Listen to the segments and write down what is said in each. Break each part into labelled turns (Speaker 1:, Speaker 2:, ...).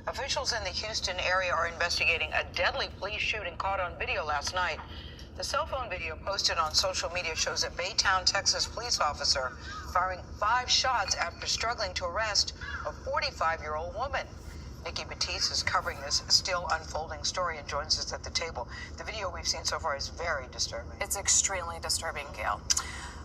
Speaker 1: Officials in the Houston area are investigating a deadly police shooting caught on video last night. The cell phone video posted on social media shows a Baytown, Texas police officer firing 5 shots after struggling to arrest a 45-year-old woman. Nikki Batiste is covering this still unfolding story and joins us at the table. The video we've seen so far is very disturbing.
Speaker 2: It's extremely disturbing, Gail.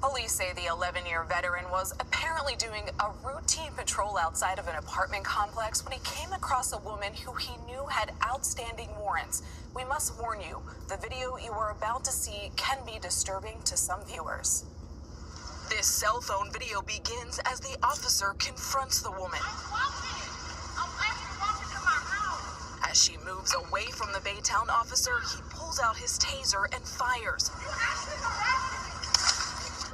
Speaker 2: Police say the 11-year veteran was apparently doing a routine patrol outside of an apartment complex when he came across a woman who he knew had outstanding warrants. We must warn you, the video you are about to see can be disturbing to some viewers. This cell phone video begins as the officer confronts the woman. As she moves away from the Baytown officer, he pulls out his taser and fires.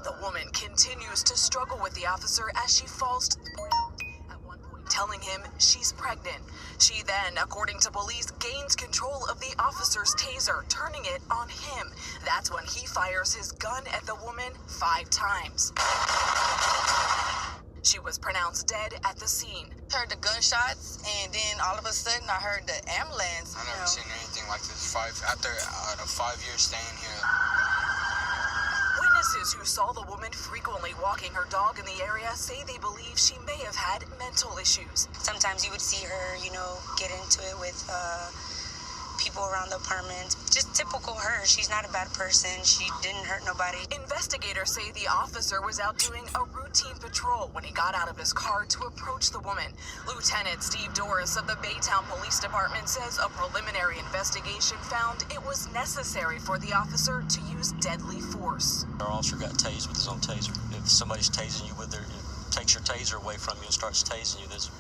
Speaker 2: The woman continues to struggle with the officer as she falls to the ground, at one point telling him she's pregnant. She then, according to police, gains control of the officer's taser, turning it on him. That's when he fires his gun at the woman 5 times. She was pronounced dead at the scene.
Speaker 3: Heard the gunshots, and then all of a sudden I heard the ambulance.
Speaker 4: I never seen anything like this. After the 5 years staying here.
Speaker 2: Witnesses who saw the woman frequently walking her dog in the area say they believe she may have had mental issues.
Speaker 5: Sometimes you would see her, get into it with people around the apartment. Just typical her. She's not a bad person. She didn't hurt nobody.
Speaker 2: Investigators say the officer was out doing a routine patrol when he got out of his car to approach the woman. Lieutenant Steve Doris of the Baytown Police Department says a preliminary investigation found it was necessary for the officer to use deadly force.
Speaker 6: Our officer got tased with his own taser. If somebody's tasing you with takes your taser away from you and starts tasing you, there's a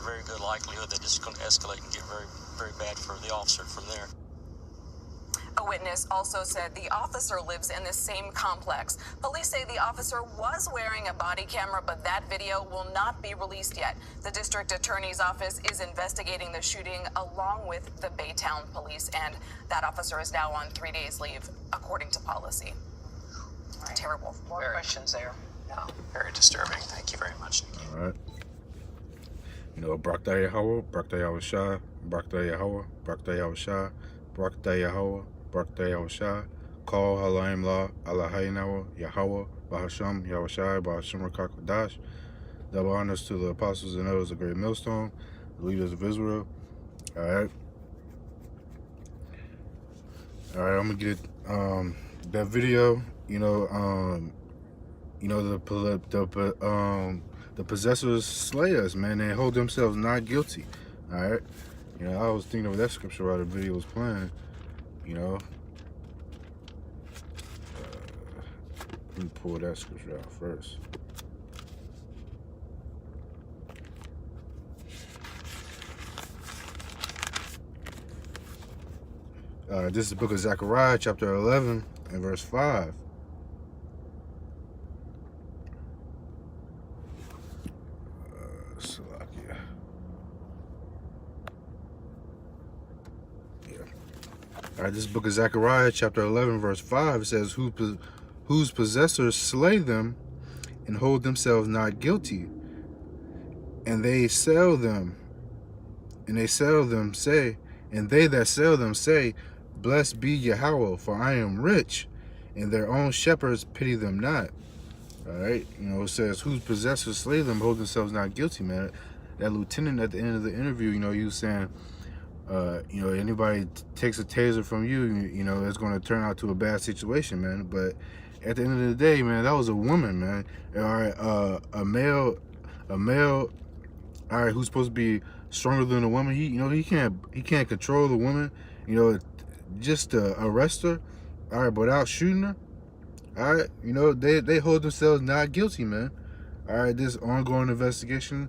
Speaker 6: very good likelihood that it's going to escalate and get very, very bad for the officer from there.
Speaker 2: A witness also said the officer lives in the same complex. Police say the officer was wearing a body camera, but that video will not be released yet. The district attorney's office is investigating the shooting along with the Baytown police, and that officer is now on 3 days leave, according to policy.
Speaker 1: Right.
Speaker 2: Terrible.
Speaker 1: More questions there.
Speaker 7: Yeah, very disturbing. Thank you very much, Nikki.
Speaker 8: All right. Brakta Yahweh, Brakta Yahweh Shah, Brakta Yahweh, Brakta Yahweh Shah, Brakta Yahweh, Brakta Yahweh Shah, Call Halayim La, Allahayinawa, Yahweh, Bahasham, Yahweh Shai, Bahasham Rakakwadash. Double honors to the apostles and elders of Great Millstone, the leaders of Israel. All right. All right, I'm gonna get that video. The possessors slay us, man. They hold themselves not guilty. All right. I was thinking of that scripture while the video was playing. Let me pull that scripture out first. This is the book of Zechariah, chapter 11, and verse 5. All right, this book of Zechariah, chapter 11, verse 5, it says, whose possessors slay them and hold themselves not guilty, and they sell them, say, and they that sell them say, blessed be Yahweh, for I am rich, and their own shepherds pity them not. All right, it says, whose possessors slay them, hold themselves not guilty, man. That lieutenant at the end of the interview, he was saying, anybody takes a taser from you, it's going to turn out to a bad situation, man. But at the end of the day, man, that was a woman, man. All right, a male, all right, who's supposed to be stronger than a woman. He can't control the woman, just to arrest her, all right, without shooting her. All right, they hold themselves not guilty, man. All right, this ongoing investigation,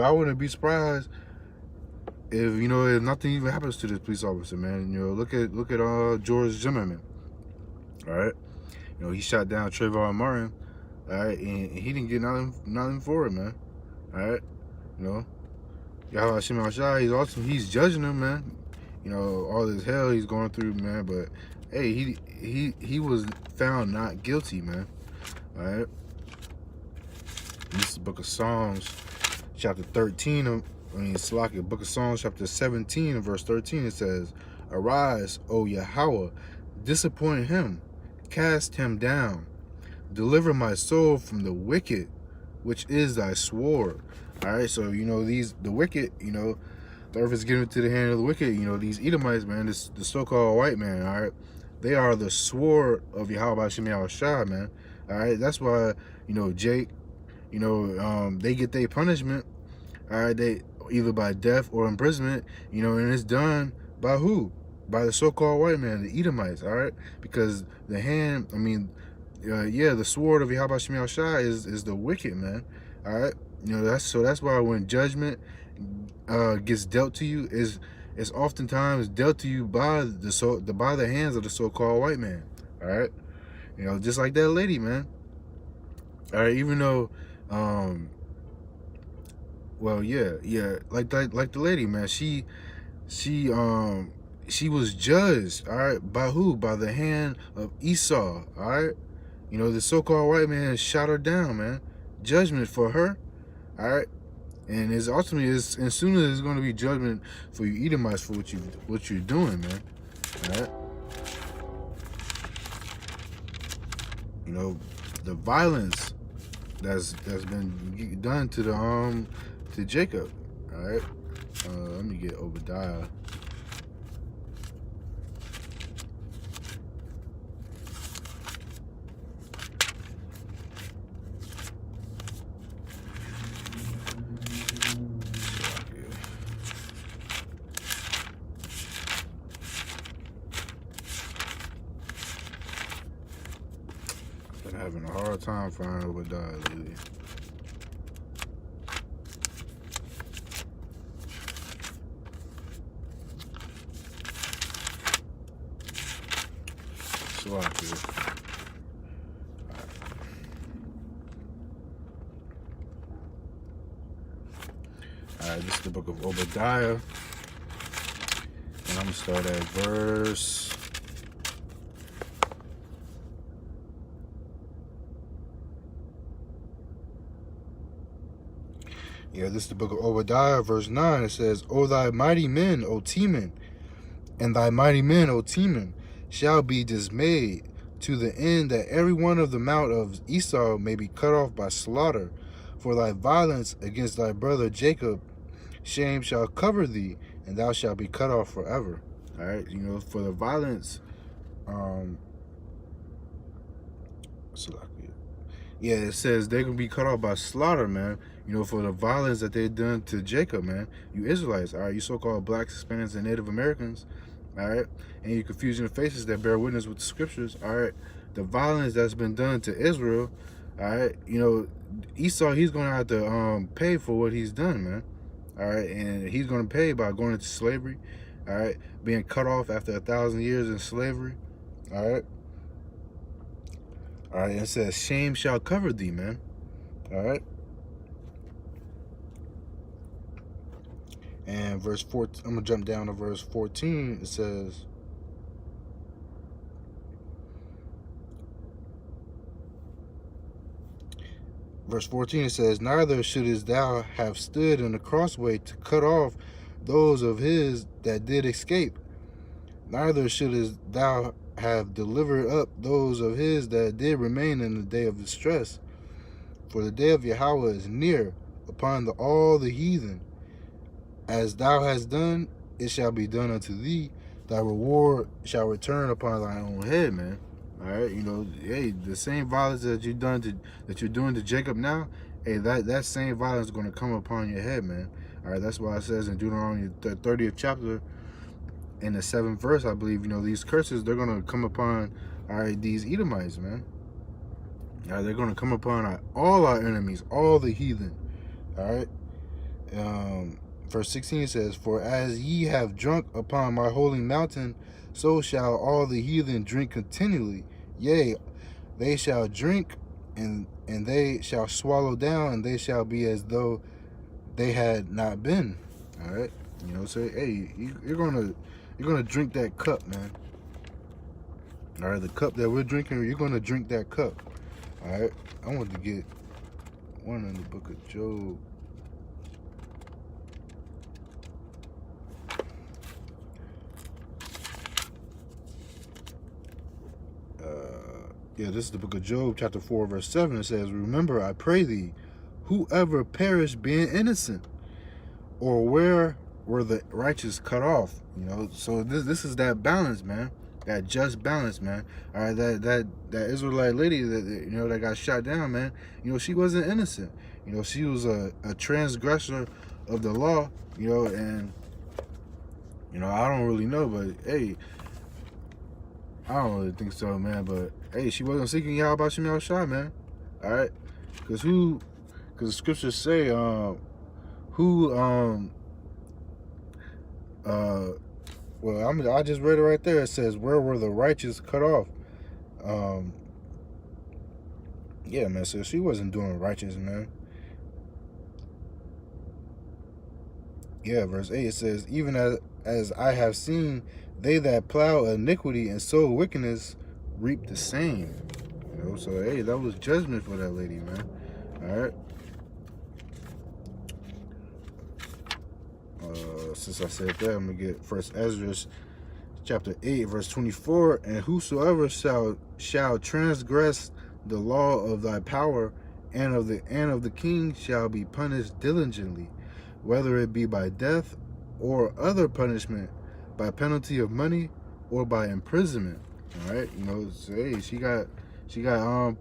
Speaker 8: I wouldn't be surprised if if nothing even happens to this police officer, man. Look at George Zimmerman. All right, he shot down Trayvon Martin. All right, and he didn't get nothing for it, man. All right, Yahweh Hashem Shai, he's judging him, man. All this hell he's going through, man. But hey, he was found not guilty, man. All right. This is the book of Psalms, chapter 13 Slakia, Book of Psalms, chapter 17, and verse 13, it says, Arise, O Yahweh, disappoint him, cast him down, deliver my soul from the wicked, which is thy sword. All right, so, the wicked, the earth is given to the hand of the wicked. These Edomites, man, the so-called white man, all right, they are the sword of Yahweh Shem Yahushua, man. All right, that's why, Jake, they get their punishment, all right, they either by death or imprisonment, and it's done by who? By the so-called white man, the Edomites, all right? Because the hand, the sword of Yahweh Shem Yahushua is the wicked, man, all right? That's why when judgment gets dealt to you, is oftentimes dealt to you by the hands of the so-called white man, all right? Just like that lady, man. All right, even though, like the lady, man, she was judged, all right, by who? By the hand of Esau, all right? The so-called white man shot her down, man. Judgment for her, all right? And it's ultimately, as soon as it's going to be judgment for you Edomites for what you're doing, man, all right? The violence that's been done to Jacob, all right? Let me get Obadiah. Been having a hard time finding Obadiah lately. Alright, this is the book of Obadiah. And I'm going to start at verse... this is the book of Obadiah, verse 9. It says, O thy mighty men, O Teman, and thy mighty men, O Teman, shall be dismayed, to the end that every one of the mount of Esau may be cut off by slaughter. For thy violence against thy brother Jacob, shame shall cover thee, and thou shalt be cut off forever. All right, for the violence, it says they're gonna be cut off by slaughter, man. For the violence that they done to Jacob, man. You Israelites, all right, you so-called blacks, Hispanics, and Native Americans, all right, and you confusion of faces that bear witness with the scriptures, all right. The violence that's been done to Israel, all right. Esau, he's gonna have to pay for what he's done, man. All right, and he's gonna pay by going into slavery, all right, being cut off after 1,000 years in slavery, all right. All right, it says, shame shall cover thee, man. All right. And verse 14, I'm going to jump down to verse 14. It says, verse 14, it says, neither shouldest thou have stood in the crossway to cut off those of his that did escape. Neither shouldest thou have delivered up those of his that did remain in the day of distress. For the day of Yahweh is near upon all the heathen. As thou hast done, it shall be done unto thee. Thy reward shall return upon thy own head, man. All right, hey, the same violence that you're doing to Jacob now, hey, that same violence is going to come upon your head, man. All right, that's why it says in Deuteronomy, the 30th chapter, in the 7th verse, I believe, these curses, they're going to come upon, all right, these Edomites, man. All right, they're going to come upon all our enemies, all the heathen. All right. Verse 16 says, for as ye have drunk upon my holy mountain, so shall all the heathen drink continually. Yea, they shall drink, and they shall swallow down, and they shall be as though they had not been. All right. So, hey, you're gonna drink that cup, man. All right, the cup that we're drinking, you're gonna drink that cup. All right. I want to get one in the book of Job. Yeah, this is the book of Job, chapter 4, verse 7. It says, remember, I pray thee, whoever perished being innocent, or where were the righteous cut off? You know, so this is that balance, man. That just balance, man. All right, that Israelite lady that got shot down, man. She wasn't innocent. She was a transgressor of the law. And I don't really know, but hey, I don't really think so, man. But hey, she wasn't seeking Yahweh Shem Yahushua, man. All right, because the scriptures say, I just read it right there. It says, where were the righteous cut off? Yeah, man. So she wasn't doing righteous, man. Yeah, verse 8, it says, even as I have seen, they that plow iniquity and sow wickedness reap the same. So hey, that was judgment for that lady, man. All right. Since I said that, I'm gonna get First Ezra chapter 8, verse 24. And whosoever shall transgress the law of thy power and of the king shall be punished diligently, whether it be by death or other punishment, by penalty of money or by imprisonment. All right, so, hey, she got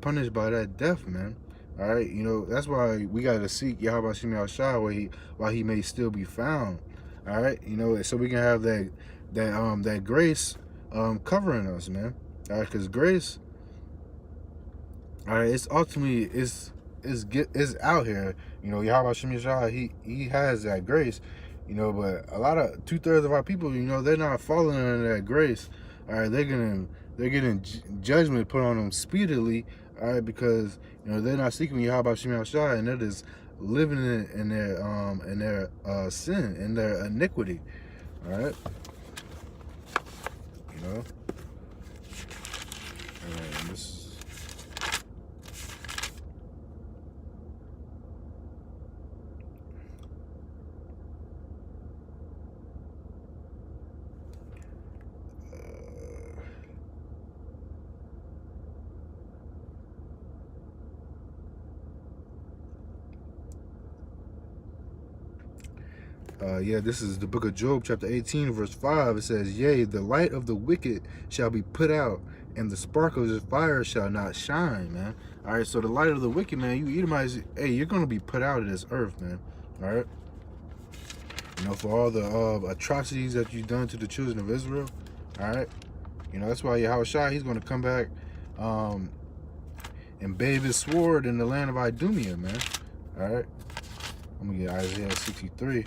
Speaker 8: punished by that death, man. All right, that's why we got to seek Yahweh Shem Yahushua while he may still be found. All right, so we can have that grace covering us, man. All right, because grace, all right, it's ultimately is out here. Yahweh Shem Yahushua, he has that grace. But a lot of 2/3 of our people, they're not following under that grace. All right, they're getting judgment put on them speedily. All right, because they're not seeking Yahweh Shem Yahushua, and they're just living in their sin, in their iniquity. All right, and this. This is the book of Job, chapter 18, verse 5. It says, yea, the light of the wicked shall be put out, and the spark of his fire shall not shine, man. All right, so the light of the wicked, man, you Edomites, hey, you're going to be put out of this earth, man. All right? For all the atrocities that you've done to the children of Israel. All right? That's why Yahushua, he's going to come back and bathe his sword in the land of Idumea, man. All right? I'm going to get Isaiah 63.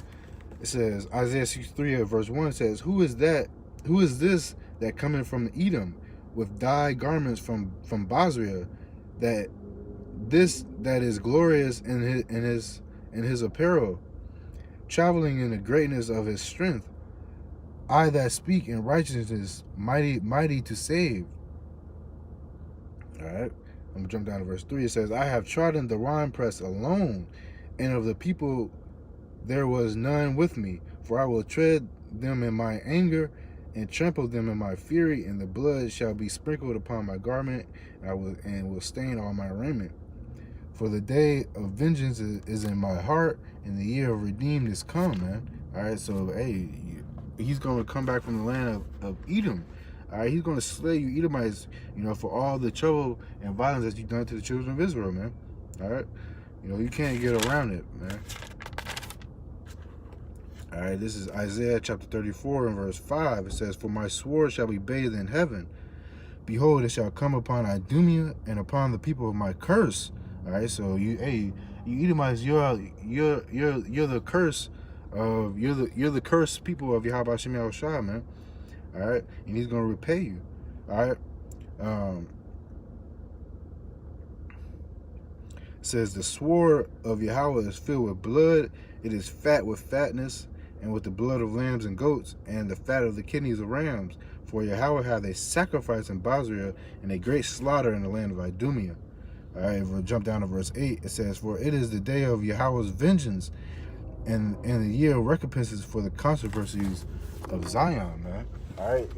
Speaker 8: It says, Isaiah 63 verse 1 says, who is this that cometh from Edom with dyed garments from Basra, that is glorious in his apparel, traveling in the greatness of his strength, I that speak in righteousness, mighty to save. All right, I'm gonna jump down to verse 3. It says, I have trodden the winepress alone, and of the people there was none with me, for I will tread them in my anger and trample them in my fury, and the blood shall be sprinkled upon my garment, and will stain all my raiment. For the day of vengeance is in my heart, and the year of redeemed is come, man. All right, so hey, he's going to come back from the land of Edom. All right, he's going to slay you Edomites, for all the trouble and violence that you've done to the children of Israel, man. All right, you can't get around it, man. All right, this is Isaiah chapter 34 and verse 5. It says, for my sword shall be bathed in heaven. Behold, it shall come upon Idumea and upon the people of my curse. All right, so you Edomites, you're the curse of you're the cursed people of Yahweh Shem Yahushua, man. All right, and he's gonna repay you. All right. It says the sword of Yahweh is filled with blood. It is fat with fatness, and with the blood of lambs and goats, and the fat of the kidneys of rams. For Yahweh hath a sacrifice in Basra, and a great slaughter in the land of Idumea. All right, we'll jump down to verse 8. It says, for it is the day of Yahweh's vengeance, and the year of recompenses for the controversies of Zion, man. All right,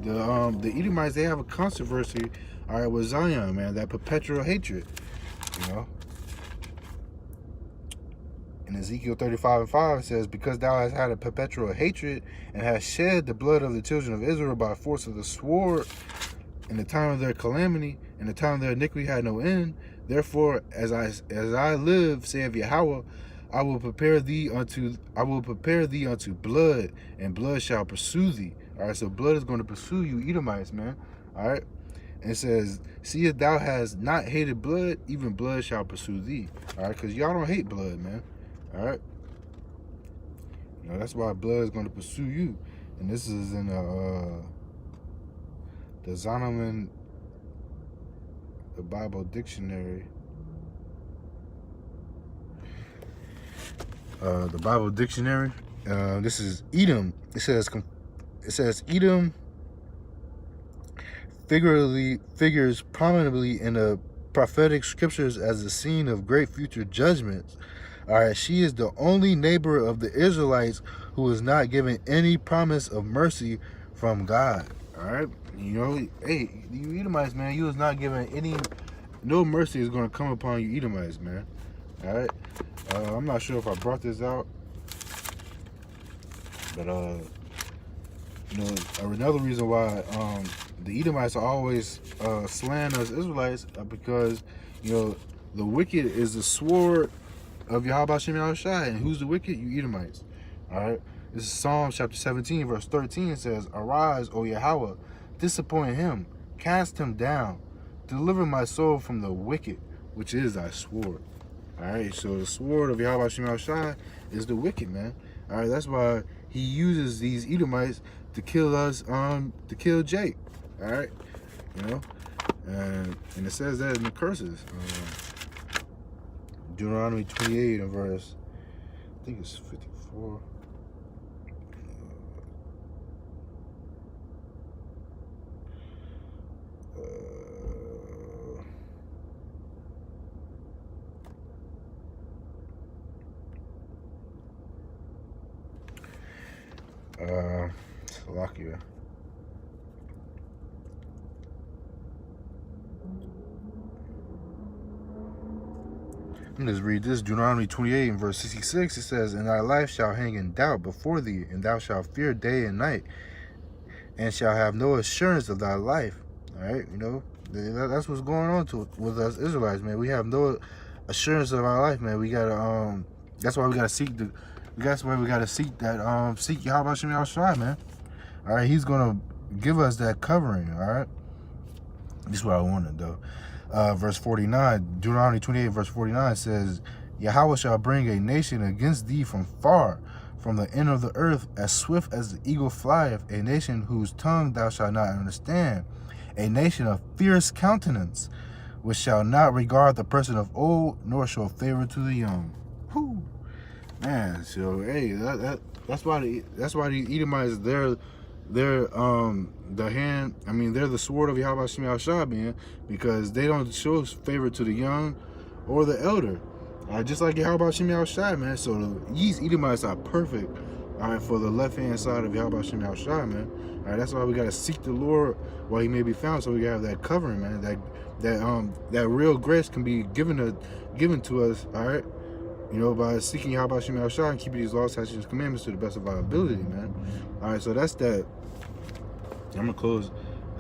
Speaker 8: the Edomites, they have a controversy, all right, with Zion, man, that perpetual hatred, you know. In Ezekiel 35:5 it says, because thou hast had a perpetual hatred and hast shed the blood of the children of Israel by force of the sword in the time of their calamity, in the time of their iniquity had no end. Therefore, as I live, saith Yahweh, I will prepare thee unto blood, and blood shall pursue thee. All right, so blood is going to pursue you, Edomites, man. All right, and it says, see if thou hast not hated blood, even blood shall pursue thee. All right, because y'all don't hate blood, man. All right, you know, that's why blood is going to pursue you, and this is in the Zondervan, the Bible Dictionary. The Bible Dictionary. This is Edom. It says Edom figures prominently in the prophetic scriptures as the scene of great future judgments. All right, she is the only neighbor of the Israelites who is not given any promise of mercy from God. All right, you know, hey, you Edomites, man, you was not given no mercy is going to come upon you, Edomites, man. All right, I'm not sure if I brought this out, but you know, another reason why the Edomites are always slaying us Israelites because, you know, the wicked is the sword of Yahweh Shem Yahushai. And who's the wicked? You Edomites. All right. This is Psalm chapter 17, verse 13. It says, arise, O Yahweh, disappoint him, cast him down, deliver my soul from the wicked, which is thy sword. All right. So the sword of Yahweh Shem Yahushai is the wicked, man. All right. That's why he uses these Edomites to kill us, to kill Jake. All right. You know, and it says that in the curses. Deuteronomy 28 and verse, I think it's 54. Slovakia. Let me just read this. Deuteronomy 28 and verse 66. It says, and thy life shall hang in doubt before thee, and thou shalt fear day and night, and shall have no assurance of thy life. All right, you know, that's what's going on with us Israelites, man. We have no assurance of our life, man. We gotta that's why we gotta seek seek Yahweh Shem Yahushai, man. All right, he's gonna give us that covering. All right, this is what I wanted though. Verse 49, Deuteronomy 28 verse 49 says, Yahweh shall bring a nation against thee from far, from the end of the earth, as swift as the eagle flieth, a nation whose tongue thou shalt not understand, a nation of fierce countenance, which shall not regard the person of old, nor show favor to the young. Whew. Man, so hey, that's why the Edomites, they're they're the sword of Yahweh Shem Yahushai, man, because they don't show favor to the young or the elder. Just like Yahweh Shem Yahushai, man. So these Edomites are perfect, all right, for the left-hand side of Yahweh Shem Yahushai, man. All right, that's why we got to seek the Lord while he may be found, so we got to have that covering, man. That real grace can be given to us, all right, you know, by seeking Yahweh Shem Yahushai and keeping these laws, statutes, and commandments to the best of our ability, man. All right, so that's that. I'm gonna close.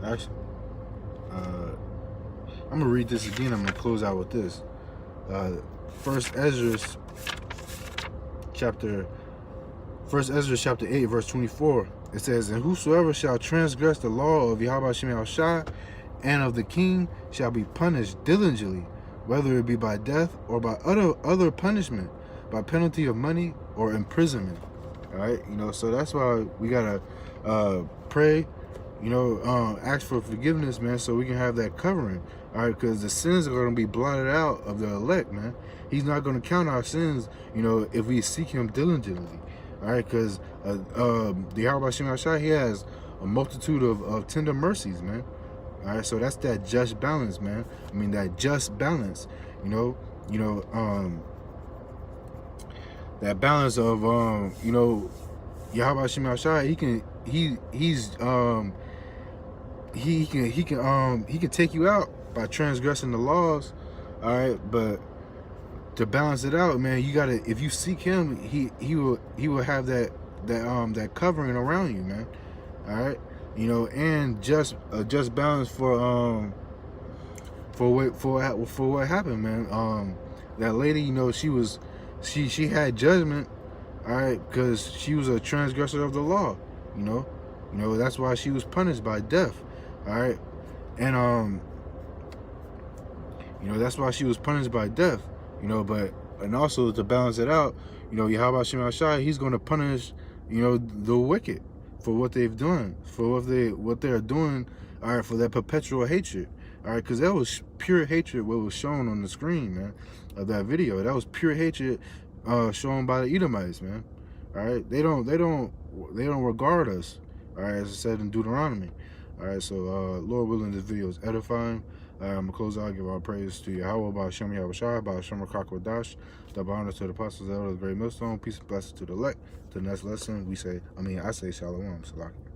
Speaker 8: Actually, I'm gonna read this again. I'm gonna close out with this. First Ezra chapter 8, verse 24. It says, and whosoever shall transgress the law of Yahweh Shem Yahushai and of the king shall be punished diligently, whether it be by death or by other punishment, by penalty of money or imprisonment. All right, you know, so that's why we gotta pray, you know, ask for forgiveness, man, so we can have that covering. All right, because the sins are going to be blotted out of the elect, man. He's not going to count our sins, you know, if we seek him diligently. All right, because the Yahweh Shem Yahushai, he has a multitude of tender mercies, man. All right, so that's that just balance, man. I mean, that just balance, you know, that balance of, you know, Yahweh Shem Yahushai, he can take you out by transgressing the laws, all right. But to balance it out, man, you gotta, if you seek him, he will have that covering around you, man. All right, you know, and just balance for what happened, man. That lady, you know, she had judgment, all right, because she was a transgressor of the law, you know, that's why she was punished by death, all right, and you know, that's why she was punished by death, you know, and also to balance it out, you know, Yahweh Shem Shai, he's going to punish, you know, the wicked for what they've done, for what they're doing, all right, for that perpetual hatred, all right, because that was pure hatred what was shown on the screen, man, of that video. That was pure hatred shown by the Edomites, man. All right, they don't regard us, all right, as I said in Deuteronomy. All right, so Lord willing, this video is edifying. I'm gonna close out, give our praise to Yahweh, by Hashem Yahweh Shai, by Hashem Rakakwadash, double honor to the apostles of the great millstone, peace and blessings to the elect. To the next lesson, I say Shalom, Salaki.